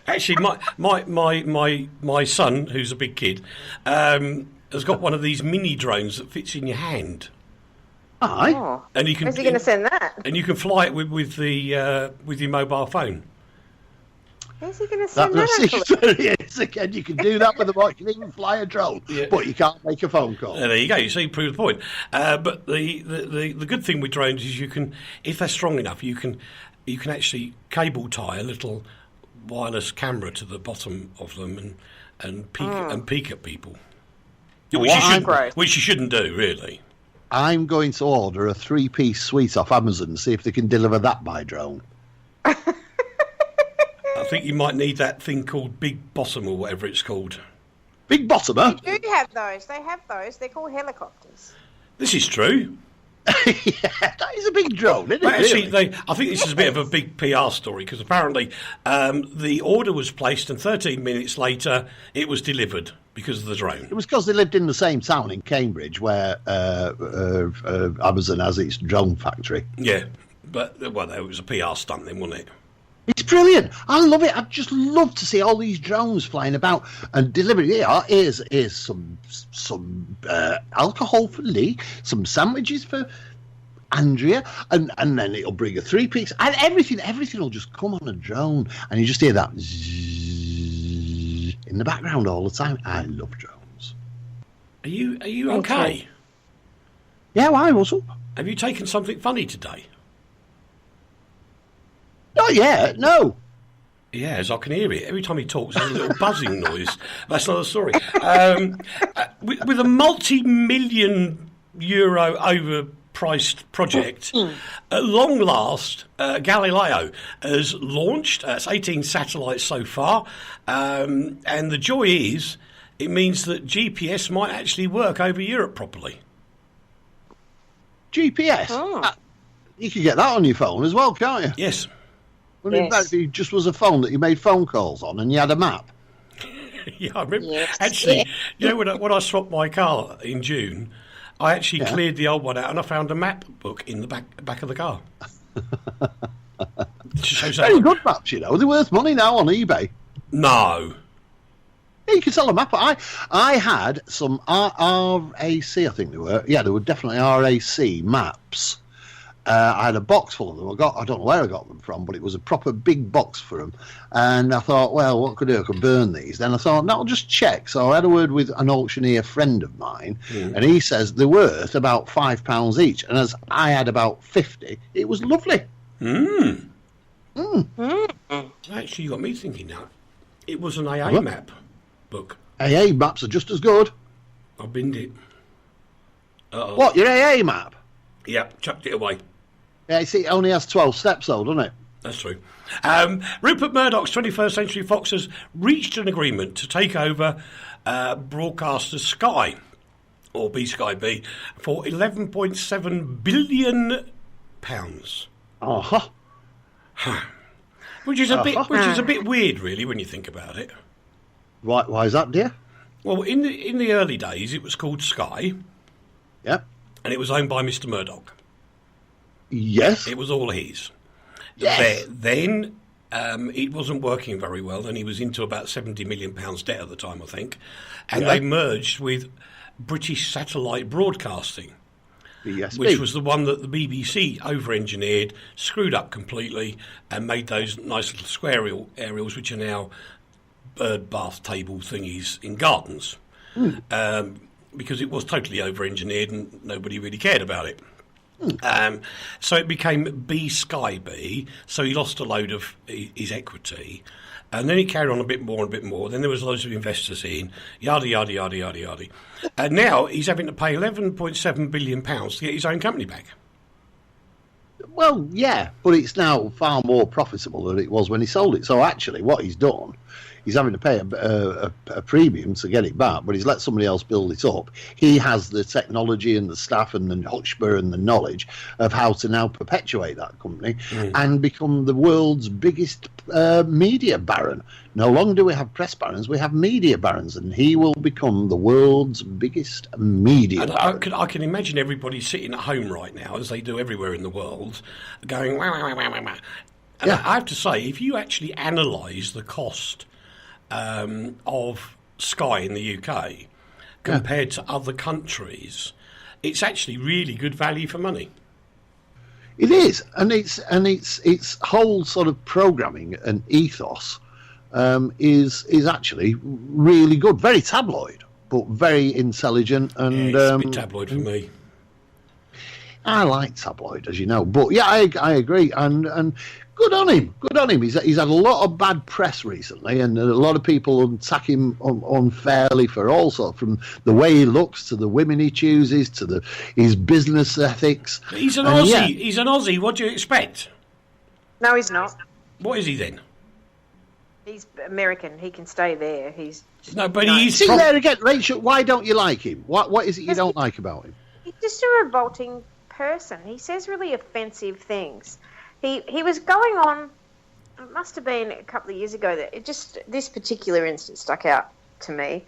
Actually, my son, who's a big kid, has got one of these mini drones that fits in your hand. Aye. Oh. And you can. Where's he going to send that? And you can fly it with your mobile phone. Where's he going to send that? Again, you can do that with a bike. You can even fly a drone, but you can't make a phone call. There you go. You see, you prove the point. But the good thing with drones is you can, if they're strong enough, you can actually cable tie a little wireless camera to the bottom of them and peek at people. Which you shouldn't do, really. I'm going to order a 3-piece suite off Amazon and see if they can deliver that by drone. I think you might need that thing called Big Bottom or whatever it's called. Big bottomer. They do have those. They have those. They're called helicopters. This is true. Yeah, that is a big drone, isn't it? But actually, really? I think this is a bit of a big PR story because apparently the order was placed and 13 minutes later it was delivered because of the drone. It was because they lived in the same town in Cambridge where Amazon has its drone factory. Yeah, but it was a PR stunt then, wasn't it? It's brilliant. I love it. I just love to see all these drones flying about and delivering. Yeah, here's some alcohol for Lee, some sandwiches for Andrea, and then it'll bring a 3-piece, and everything will just come on a drone, and you just hear that zzz in the background all the time. I love drones. Are you okay? Yeah, why? What's up? Have you taken something funny today? Not yet, no. Yeah, as I can hear it. Every time he talks, there's a little buzzing noise. That's not a story. With a multi-million euro overpriced project, at long last, Galileo has launched. It's 18 satellites so far. And the joy is, it means that GPS might actually work over Europe properly. GPS? Oh. You can get that on your phone as well, can't you? Yes. Wouldn't it be just was a phone that you made phone calls on and you had a map? Yeah, I remember. Yes. Actually, you know, when I swapped my car in June, I actually cleared the old one out and I found a map book in the back of the car. Very good maps, you know. They're worth money now on eBay. No. Yeah, you can sell a map. I had some RAC, I think they were. Yeah, they were definitely RAC maps. I had a box full of them. I don't know where I got them from, but it was a proper big box for them. And I thought, well, what could I do? I could burn these. Then I thought, no, I'll just check. So I had a word with an auctioneer friend of mine, and he says they're worth about £5 each. And as I had about 50, it was lovely. Actually, you got me thinking now. It was an AA map book. AA maps are just as good. I binned it. Uh-oh. What, your AA map? Yeah, chucked it away. Yeah, see, it only has 12 steps, though, doesn't it? That's true. Rupert Murdoch's 21st Century Fox has reached an agreement to take over broadcaster Sky, or B Sky B, for £11.7 billion. Which is a bit weird, really, when you think about it. Why is that, dear? Well, in the early days, it was called Sky. Yep. And it was owned by Mr. Murdoch. Yes. It was all his. Yes. Then it wasn't working very well. Then he was into about £70 million debt at the time, I think. And they merged with British Satellite Broadcasting, BSB. which was the one that the BBC over-engineered, screwed up completely, and made those nice little square aerials, which are now bird bath table thingies in gardens. Because it was totally over-engineered and nobody really cared about it. So it became B Sky B, so he lost a load of his equity. And then he carried on a bit more and a bit more. Then there was loads of investors in, yada, yada, yada, yada, yada. And now he's having to pay £11.7 billion to get his own company back. Well, yeah, but it's now far more profitable than it was when he sold it. So actually what he's done, he's having to pay a premium to get it back, but he's let somebody else build it up. He has the technology and the staff and the chutzpah and the knowledge of how to now perpetuate that company and become the world's biggest media baron. No longer do we have press barons, we have media barons, and he will become the world's biggest media baron. I can imagine everybody sitting at home right now, as they do everywhere in the world, going, wah, wah, wah, wah, wah. And I have to say, if you actually analyse the cost of Sky in the UK compared to other countries, it's actually really good value for money. It is, and its whole sort of programming and ethos is actually really good. Very tabloid, but very intelligent. And it's a bit tabloid for me. I like tabloid, as you know, but yeah, I agree, and good on him. Good on him. He's had a lot of bad press recently, and a lot of people attack him unfairly for all sorts, from the way he looks to the women he chooses to his business ethics. He's an Aussie. Yeah. He's an Aussie. What do you expect? No, he's not. What is he then? He's American. He can stay there. He's just, no, but he's See there again, Rachel. Why don't you like him? What is it you don't like about him? He's just a revolting person. He says really offensive things. He was going on. It must have been a couple of years ago that this particular instance stuck out to me.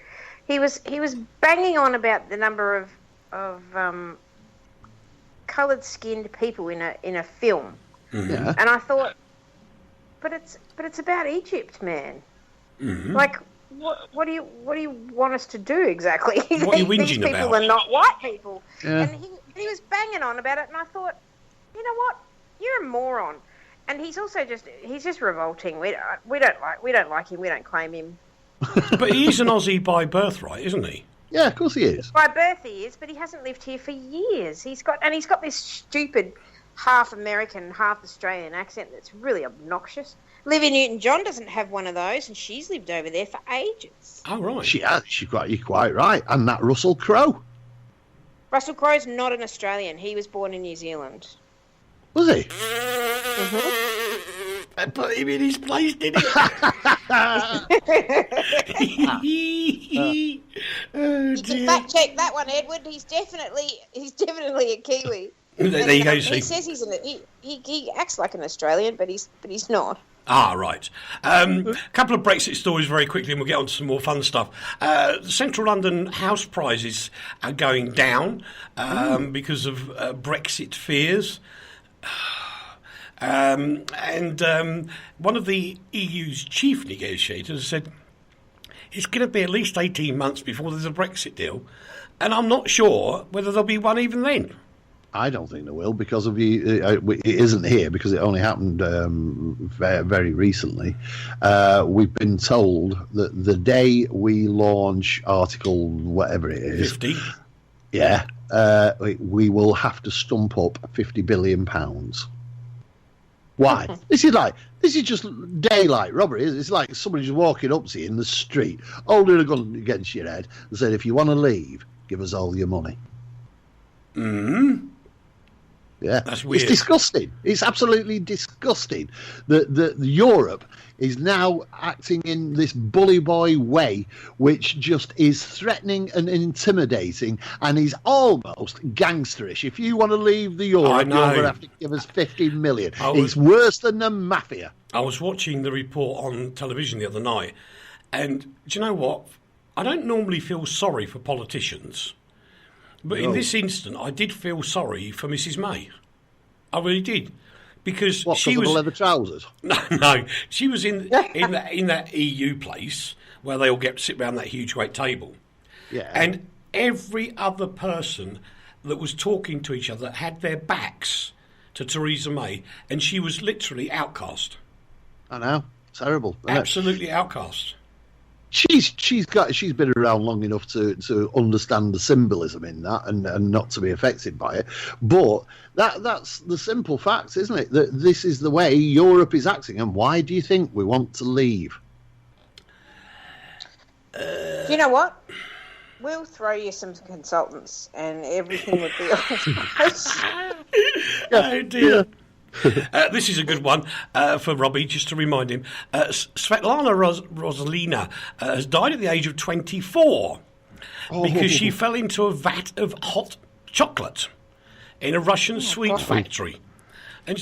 He was banging on about the number of coloured-skinned people in a film, Yeah. and I thought, but it's about Egypt, man. Mm-hmm. Like, what do you want us to do exactly? What are you whinging These people about? are not white people, Yeah. and he was banging on about it, and I thought, you know what, you're a moron. And he's also just revolting. We don't like him. We don't claim him. But he's an Aussie by birthright, isn't he? Yeah, of course he is. By birth he is, but he hasn't lived here for years. He's got this stupid half American, half Australian accent that's really obnoxious. Olivia Newton-John doesn't have one of those, and she's lived over there for ages. Oh, right. You're quite right. And that Russell Crowe. Russell Crowe's not an Australian. He was born in New Zealand. Was he? I put him in his place, didn't he? Oh, You can fact check that one, Edward. He's definitely a Kiwi. There you go. He See. says he acts like an Australian, but he's not. Ah, right. A couple of Brexit stories very quickly, and we'll get on to some more fun stuff. The Central London house prices are going down because of Brexit fears. And one of the EU's chief negotiators said it's going to be at least 18 months before there's a Brexit deal, and I'm not sure whether there'll be one even then. I don't think there will, because of it isn't here, because it only happened very, very recently. We've been told that the day we launch Article whatever it is, 50. Yeah, we will have to stump up £50 billion. Why? This is just daylight robbery. It's like somebody just walking up to you in the street, holding a gun against your head, and saying, "If you want to leave, give us all your money." Yeah, That's weird. It's disgusting. It's absolutely disgusting that Europe is now acting in this bully boy way, which just is threatening and intimidating, and is almost gangsterish. If you want to leave the Europe, you're going to have to give us 50 million. It's worse than the mafia. I was watching the report on television the other night, and do you know what? I don't normally feel sorry for politicians. But in this instant, I did feel sorry for Mrs. May. I really did, because she was the leather trousers. No, she was in that EU place where they all sit around that huge great table. Yeah, and every other person that was talking to each other had their backs to Theresa May, and she was literally outcast. I know, terrible. Absolutely outcast. She's been around long enough to understand the symbolism in that and not to be affected by it. But that's the simple fact, isn't it? That this is the way Europe is acting. And why do you think we want to leave? Do you know what? We'll throw you some consultants, and everything would be all right. Oh dear. This is a good one for Robbie, just to remind him. Svetlana Rosalina has died at the age of 24 because she fell into a vat of hot chocolate in a Russian sweet factory. And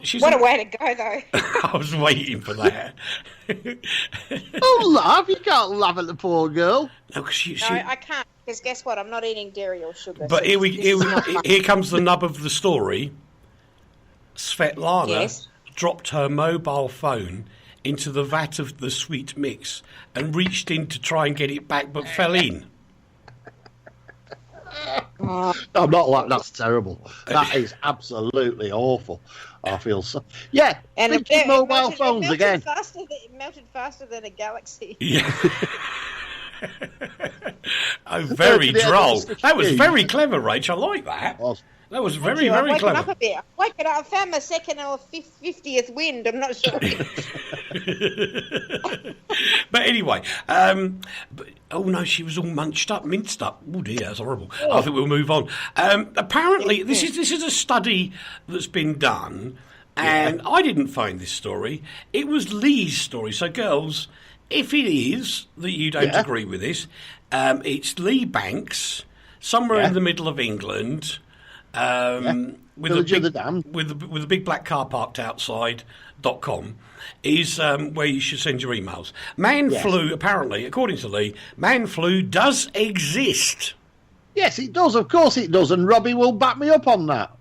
she's what a way to go, though. I was waiting for that. Don't laugh. You can't laugh at the poor girl. No, I can't, because guess what? I'm not eating dairy or sugar. But so here comes the nub of the story. Svetlana dropped her mobile phone into the vat of the sweet mix and reached in to try and get it back, but fell in. I'm not like that's terrible. That is absolutely awful. I feel so. Yeah, and mobile phones again. It melted faster than a galaxy. Yeah. Oh, very droll. That was very clever, Rach. I like that. That was very, very clever. Up a bit. Waking up. I found my second or 50th wind. I'm not sure. But anyway, oh no, she was all minced up. Oh dear, that's horrible. Oh. I think we'll move on. Apparently, this is a study that's been done And I didn't find this story. It was Leigh's story. So, girls, if it is that you don't agree with this, it's Leigh Banks, somewhere in the middle of England, with a big black car parked outside.com, is where you should send your emails. Man flu, apparently, according to Leigh, man flu does exist. Yes, it does. Of course it does. And Robbie will back me up on that.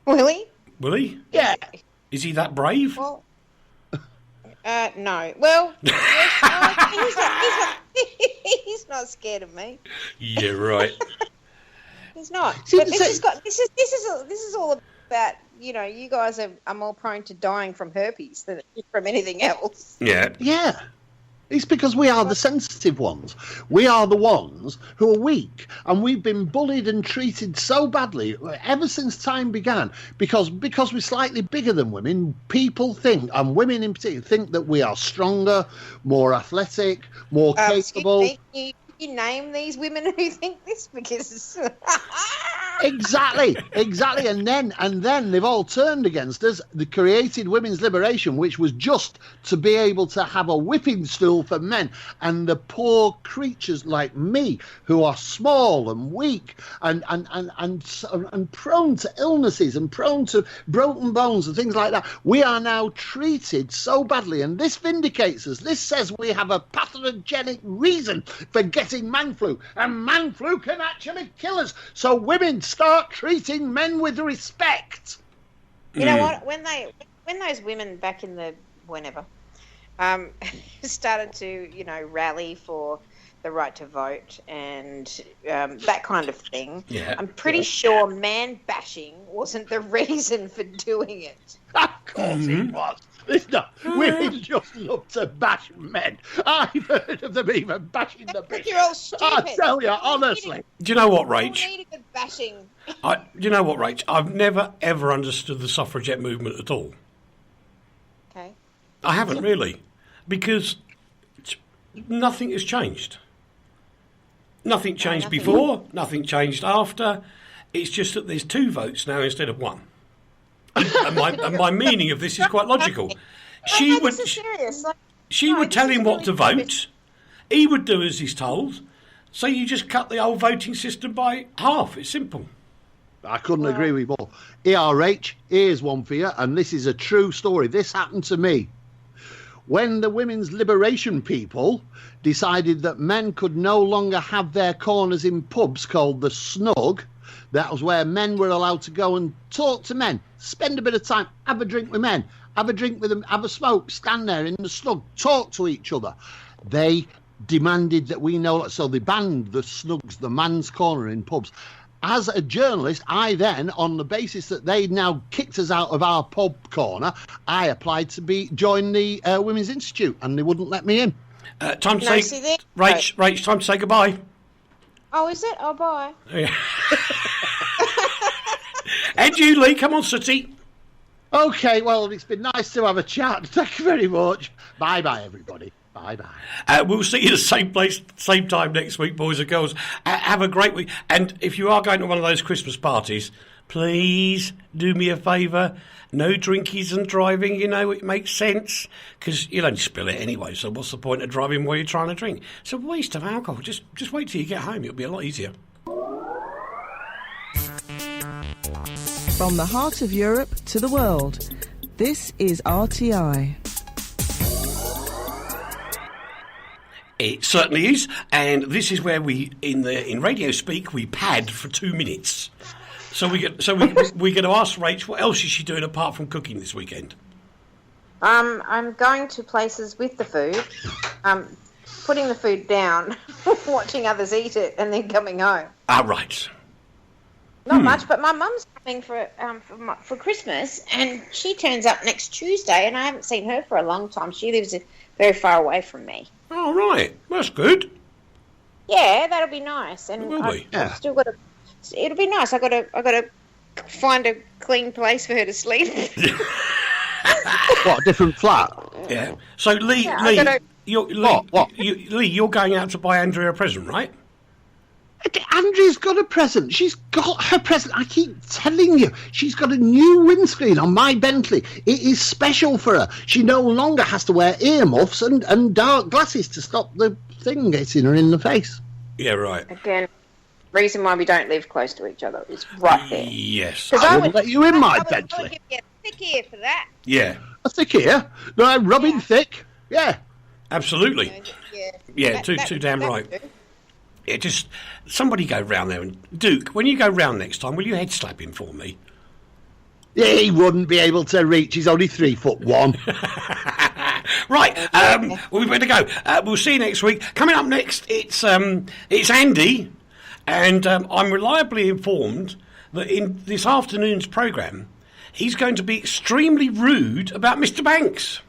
Will he? Will he? Yeah. Is he that brave? Well, no. Well, he's not scared of me. Yeah, right. He's not. But this is all about, you guys are more prone to dying from herpes than from anything else. Yeah. Yeah. It's because we are the sensitive ones. We are the ones who are weak. And we've been bullied and treated so badly ever since time began. Because we're slightly bigger than women, people think, and women in particular, think that we are stronger, more athletic, more capable. You name these women who think this because Exactly. And then they've all turned against us. They created women's liberation, which was just to be able to have a whipping stool for men. And the poor creatures like me, who are small and weak and prone to illnesses and prone to broken bones and things like that, we are now treated so badly. And this vindicates us. This says we have a pathogenic reason for getting man flu, and man flu can actually kill us. So women, start treating men with respect. You know what? When those women back in the whenever started to rally for the right to vote and that kind of thing, I'm pretty sure man bashing wasn't the reason for doing it. Of course it was. Women just love to bash men. I've heard of them even bashing the bitch. You're all stupid. I tell you, honestly. Do you know what, Rach? You need a good bashing. Do you know what, Rach? I've never, ever understood the suffragette movement at all. Okay. I haven't really. Because nothing has changed. Nothing changed before, nothing changed after. It's just that there's 2 votes now instead of 1. And my meaning of this is quite logical. She would tell him what to vote. He would do as he's told. So you just cut the old voting system by half. It's simple. I couldn't agree with you more. Rach, here's one for you, and this is a true story. This happened to me. When the women's liberation people decided that men could no longer have their corners in pubs called the Snug, that was where men were allowed to go and talk to men, spend a bit of time, have a drink with men, have a drink with them, have a smoke, stand there in the Snug, talk to each other. They demanded that we know, so they banned the Snugs, the man's corner in pubs. As a journalist, I then, on the basis that they'd now kicked us out of our pub corner, I applied to join the Women's Institute, and they wouldn't let me in. Time to say, Rach, time to say goodbye. Oh, is it? Oh, bye. Yeah. And you, Leigh, come on, Sooty. Okay, well, it's been nice to have a chat. Thank you very much. Bye-bye, everybody. Bye-bye. We'll see you the same place, same time next week, boys and girls. Have a great week. And if you are going to one of those Christmas parties, please do me a favour. No drinkies and driving, it makes sense. Because you'll only spill it anyway, so what's the point of driving while you're trying to drink? It's a waste of alcohol. Just wait till you get home. It'll be a lot easier. From the heart of Europe to the world, this is RTI. It certainly is, and this is where we, in radio speak, we pad for 2 minutes. So we're going to ask Rach, what else is she doing apart from cooking this weekend? I'm going to places with the food, putting the food down, watching others eat it, and then coming home. Ah, right. Not much, but my mum's coming for Christmas, and she turns up next Tuesday, and I haven't seen her for a long time. She lives very far away from me. Oh, right. That's good. Yeah, that'll be nice. And I've still got to. It'll be nice. I got to find a clean place for her to sleep. What, a different flat? Yeah. So Leigh, you're going out to buy Andrea a present, right? Andrea's got a present. She's got her present. I keep telling you, she's got a new windscreen on my Bentley. It is special for her. She no longer has to wear earmuffs and dark glasses to stop the thing getting her in the face. Yeah, right. Again, reason why we don't live close to each other is right there. Yes. I wouldn't let you in my Bentley. Give you a thick ear for that. Yeah. A thick ear? No, I'm rubbing thick. Yeah. Absolutely. Yeah, too damn that right. would do. Yeah, just somebody go round there. And Duke, when you go round next time, will you head slap him for me? Yeah, he wouldn't be able to reach. He's only 3'1". Right, well, we better go. We'll see you next week. Coming up next, it's Andy, and I'm reliably informed that in this afternoon's programme, he's going to be extremely rude about Mr. Banks.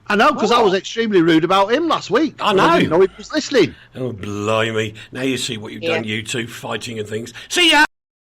I know, because I was extremely rude about him last week. I know. I didn't know he was listening. Oh, blimey. Now you see what you've done, you two, fighting and things. See ya!